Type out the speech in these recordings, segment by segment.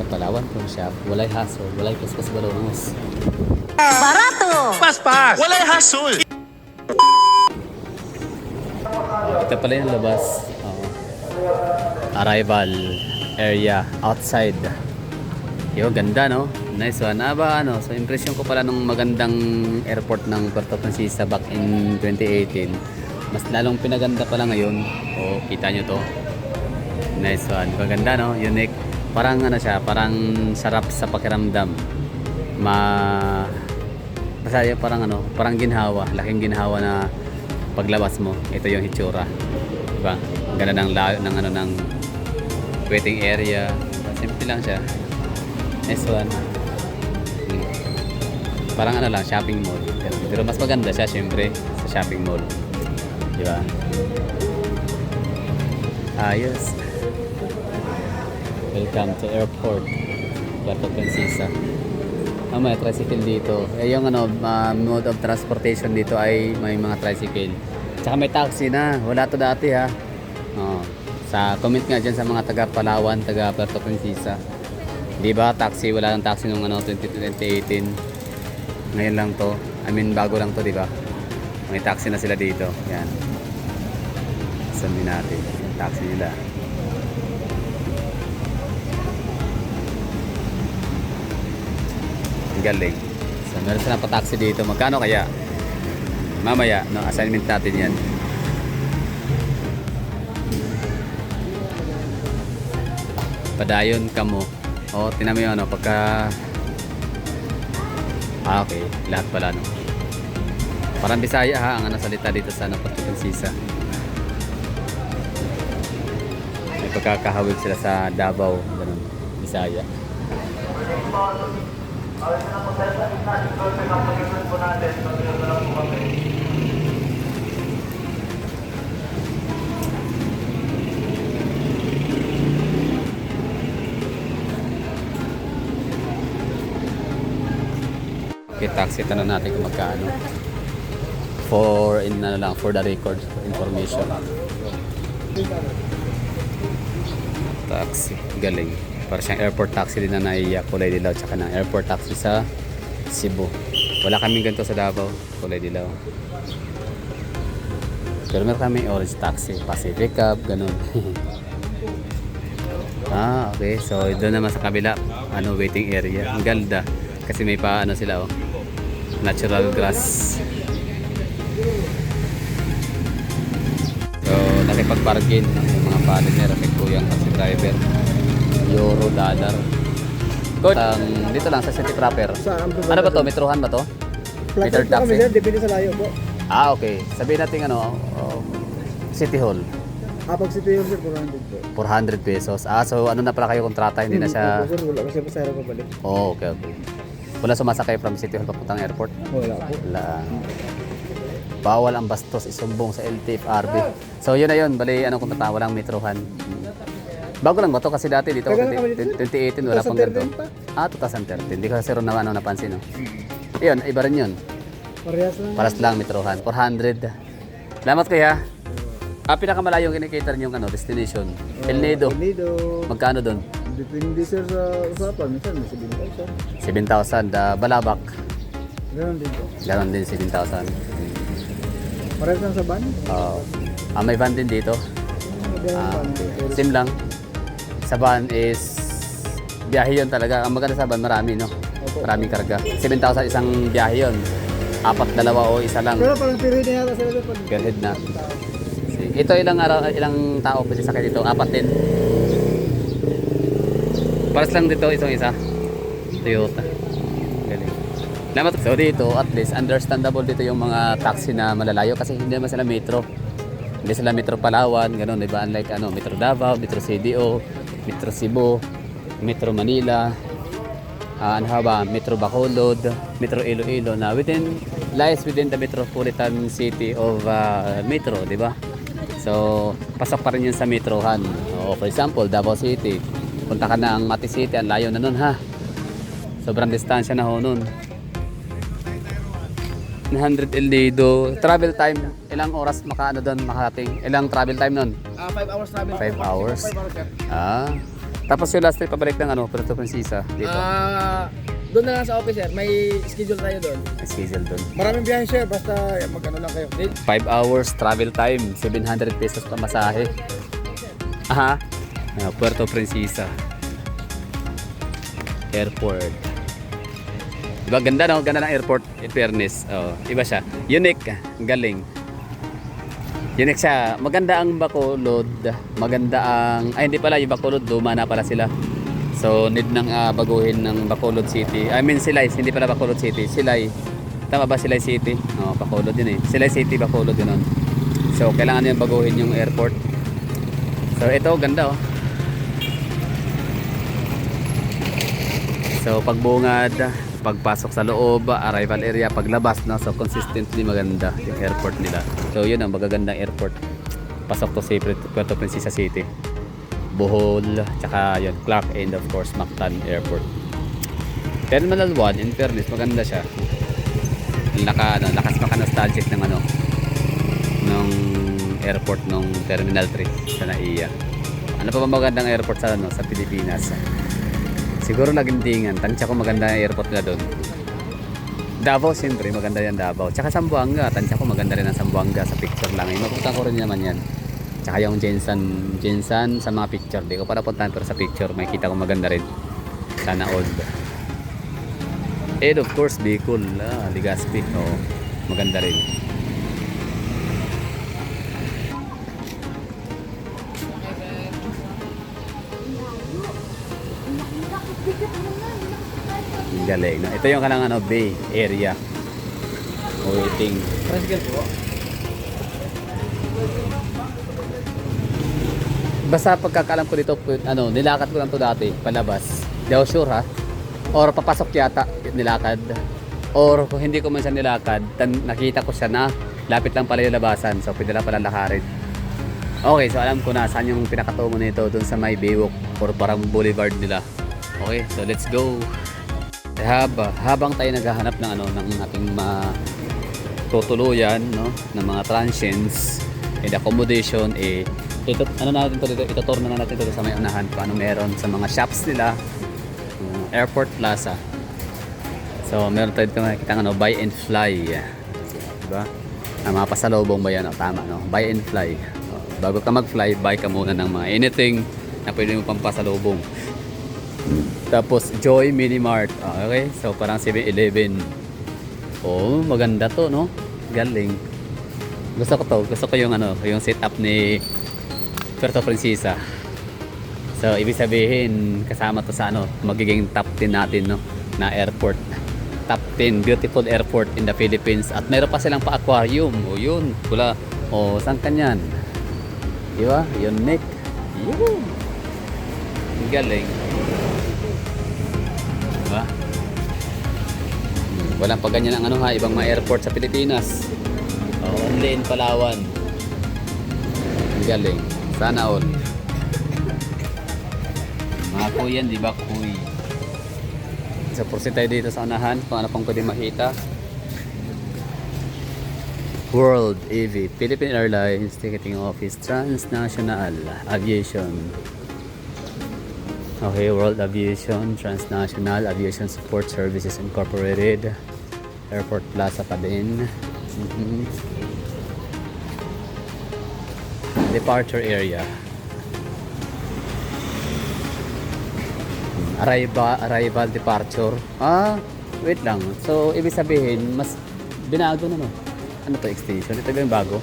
Palawan Pawn Shop. Walay hassle, walay kuskus balongos. Barato! Paspas! Walay hasol! Ito pala yung labas. Arrival area outside. Yo, ganda no? Nice one. So impression ko pala nung magandang airport ng Puerto Princesa back in 2018. Mas lalong pinaganda pala ngayon. Kita nyo to. Nice one. Maganda no? Unique. Parang siya, parang sarap sa pakiramdam. Basta yun, parang ginhawa. Laking ginhawa na paglabas mo. Ito yung hitsura. Diba? Ang ganda ng waiting area. Simple lang siya. Nice one. Parang lang, shopping mall. Pero mas maganda siya syempre sa shopping mall. Diba? Ayos. Welcome to airport. Puerto Princesa. May tricycle dito. Yung mode of transportation dito ay may mga tricycle. Tsaka may taxi na. Wala to dati ha. Sa comment nga dyan sa mga taga Palawan, taga Puerto Princesa. Diba taxi? Wala nang taxi nung 2018. Ngayon lang to. Bago lang to, diba? May taxi na sila dito. Yan. Sundin natin. Yung taxi nila. Galing. So meron sila pa taxi dito. Magkano kaya? Mamaya, assignment natin yan. Padayon kamo. Tinan mo yun, pagka okay, lahat pala no. Parang Bisaya ha, ang salita dito sa Puerto Princesa. May pagkakahawig sila sa Davao, ganun, Bisaya. Okay, taxi, tanong natin kung magkano. For the record information. Taxi, galing. Para siyang airport taxi din na naiya, kulay dilaw, tsaka na airport taxi sa Cebu. Wala kaming ganito sa Davao, kulay dilaw. Pero meron kami orange taxi, Pacific Cab, ganun. Okay. So doon naman sa kabila, waiting area. Ang ganda kasi may sila natural grass. So nakipag-bargain yung mga partner kay Kuyang kasi driver. Euro, dollar. Dito lang sa City Proper. Ano ba to? Metrohan ba to? Meter taxi? Depende sa layo po. Okay. Sabihin natin City Hall. Pag City Hall sir, 400 po. 400 pesos. So ano na pala kayo kontrata? Hindi na siya... Sir, wala kasi pasahero pa balik. Okay. Wala sumasakay from City Hall papuntang airport? Wala po. Wala. Bawal ang bastos isumbong sa LTFRB. So yun na yun. Bali, kung walang metrohan. Bago lang ba to? Kasi dati dito, 2018, wala pang ganito. 2013. Hindi ko kasi ron napansin. No? Yun, iba rin yun. Paras lang, metrohan. 400. Salamat kuya. Pinakamalayong kinikater niyong destination. El Nido. Magkano doon? Depende sir sa usapan. Minsan, 7,000. 7,000. Balabak. Ganon din po. Ganon din, 7,000. Parehas lang sa van? May van din dito. Same lang. Sa van is biyahe yun talaga. Ang maganda sa van, marami, no? Maraming karga. 7,000 isang biyahe yun. 4, 2 o isa lang. Pero parang period na yata sila doon. Per head na. Ito ilang tao pwede sakay dito? 4 din. Paras lang dito isang isa. Toyota. Galing. Salamat. So dito at least understandable dito yung mga taxi na malalayo kasi hindi naman sila metro. Hindi sila Metro Palawan, gano'n, diba? Unlike Metro Davao, Metro CDO, Metro Cebu, Metro Manila, Metro Bacolod, Metro Iloilo na lies within the metropolitan city of Metro, diba? So, pasok pa rin yun sa metrohan. For example, Davao City. Punta ka na ang Mati City, ang layo na nun ha. Sobrang distansya na ho nun. 100 El Nido. Travel time, ilang oras makarating? Ilang travel time nun? 5 hours travel. 5 hours? Tapos yung last trip pabalik ng ano, Puerto Princesa dito. Doon na lang sa office sir, may schedule tayo doon. Schedule doon. Maraming biyahe sir, basta magkano lang kayo. 5 hours travel time, 700 pesos pa masahe. Aha. Puerto Princesa Airport. Diba ganda no? Ganda ng airport, in fairness. Oh, iba siya. Unique, galing. Unique siya. Maganda ang Bacolod. Maganda ang ay hindi pala yung Bacolod, luma na pala sila. So need nang baguhin ng Bacolod City. I mean Silay, hindi pala Bacolod City. Silay. Tama ba Silay City? Oh, Bacolod yun eh. Silay City, Bacolod yun. So kailangan niyo baguhin yung airport. So ito ganda oh. So pagbungad, pagpasok sa loob, arrival area, paglabas no. So consistently maganda yung airport nila. So yun ang magagandang airport. Pasok to sa Puerto Princesa City. Bohol, tsaka yun, Clark and of course Mactan Airport. Terminal 1, in fairness, maganda siya. Lakas maka-nostalgic ng ano, ng airport ng Terminal 3 sa NAIA. Ano pa ba magandang airport sa ano, sa Pilipinas? Siguro Laguindingan, tansya ko maganda yung airport na doon. Davao, siyempre, maganda yan Davao. Tsaka Zamboanga, tansya ko maganda rin ang Zamboanga sa picture lang. Mapunta ko rin naman yan. Tsaka yung Jensan sa mga picture. Di ko para puntahan pero sa picture makikita ko maganda rin. Sana all. And of course Bicol, Legazpi. Oh, maganda rin. Galing. No? Ito yung kanang ano, Bay area. Waiting. Basta pagkakaalam ko dito, ano, nilakad ko lang to dati, palabas. Di ako sure ha. Or papasok yata, nilakad. Or kung hindi ko man siya nilakad, nakita ko siya na lapit lang pala yung labasan. So pwede lang pala lakarin. Okay, so alam ko na saan yung pinakatungo nito, dun sa may Baywalk or parang boulevard nila. Okay, so let's go. Habang tayo naghahanap ng ano, ng ating tutuluyan, no, ng mga transients and accommodation, ito ano natin to dito, itutur na natin dito sa may unahan paano meron sa mga shops nila, Airport Plaza. So meron tayo dito makikita ano, buy and fly, diba? Mga pasalubong ba yan? Tama no, buy and fly. Bago ka mag-fly, buy ka muna ng mga anything na pwede mo pang pasalubong. Tapos Joy Mini Mart. Okay, so parang 7-Eleven. Oh, maganda to no, galing. Gusto ko yung ano, yung setup ni Puerto Princesa. So ibig sabihin kasama to sa ano, magiging top 10 natin no, na airport. Top 10 beautiful airport in the Philippines. At meron pa silang pa-aquarium. O yun, wala. O saan kanyan? Diba? Unique. Yun. Galing. Diba? Walang pa ganyan ang ano ha, ibang mga airport sa Pilipinas. Only in Palawan. Galing. Sana all. Mga kuyan, di ba kuy? So, proceed tayo dito sa unahan kung ano pang pwede makita. World AV, Philippine Airlines Ticketing Office, Transnational Aviation. Okay, World Aviation, Transnational Aviation Support Services Incorporated. Airport Plaza pa din. Departure area. Arrival, departure. Wait lang. So, ibig sabihin, mas binago na no? Ano to, extension? Ito ba yung bago?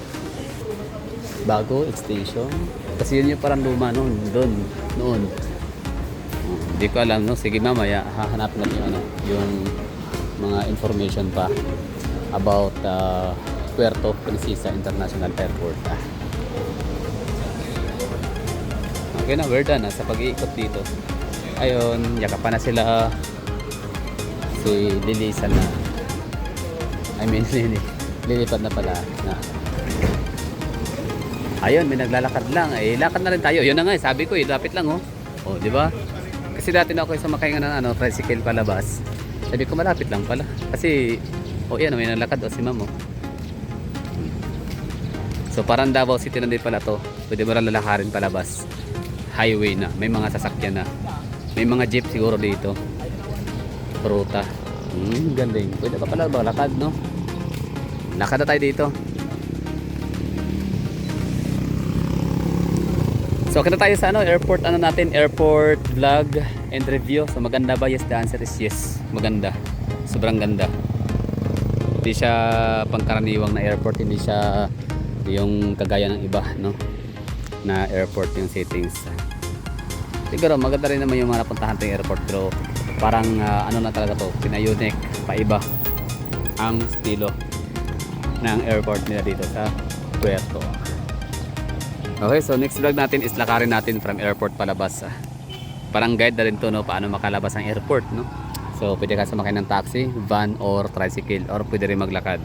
Bago, extension? Kasi yun yung parang luma noon. Noon. Hindi ko alam, no? Sige, mamaya, hahanap natin yung, ano, yung mga information pa about Puerto Princesa International Airport. Okay na, we're done sa pag-iikot dito. Ayun, yakapan na sila si Lilisan na lilipad na pala na. Ayun, may naglalakad lang. Lakad na rin tayo. Yun na nga, sabi ko, lapit lang oh. Di ba? Kasi dati na ako sumakay ng tricycle palabas. Sabi ko, malapit lang pala. Kasi, yan, may nalakad si ma'am. So, parang Davao City na din pala to. Pwede mo rin lalakarin palabas. highway na, may mga sasakyan na. May mga jeep siguro dito. Ruta. Galing. Pwede pa pala lakad, no? Lakad na tayo dito. So, kita tayo sa airport natin, airport vlog and review. So, maganda ba? Yes, the answer is yes. Maganda. Sobrang ganda. Hindi siya pangkaraniwang na airport, hindi siya yung kagaya ng iba, no? Na airport yung settings. Siguro maganda rin naman yung mga napuntahan tayong airport, pero parang na talaga to, pina-unique, paiba ang estilo ng airport nila dito sa Puerto. Okay, so next vlog natin is lakarin natin from airport palabas. Parang guide na rin to, no, paano makalabas ang airport, no? So pwede ka sumakay ng taxi, van or tricycle, or pwede rin maglakad.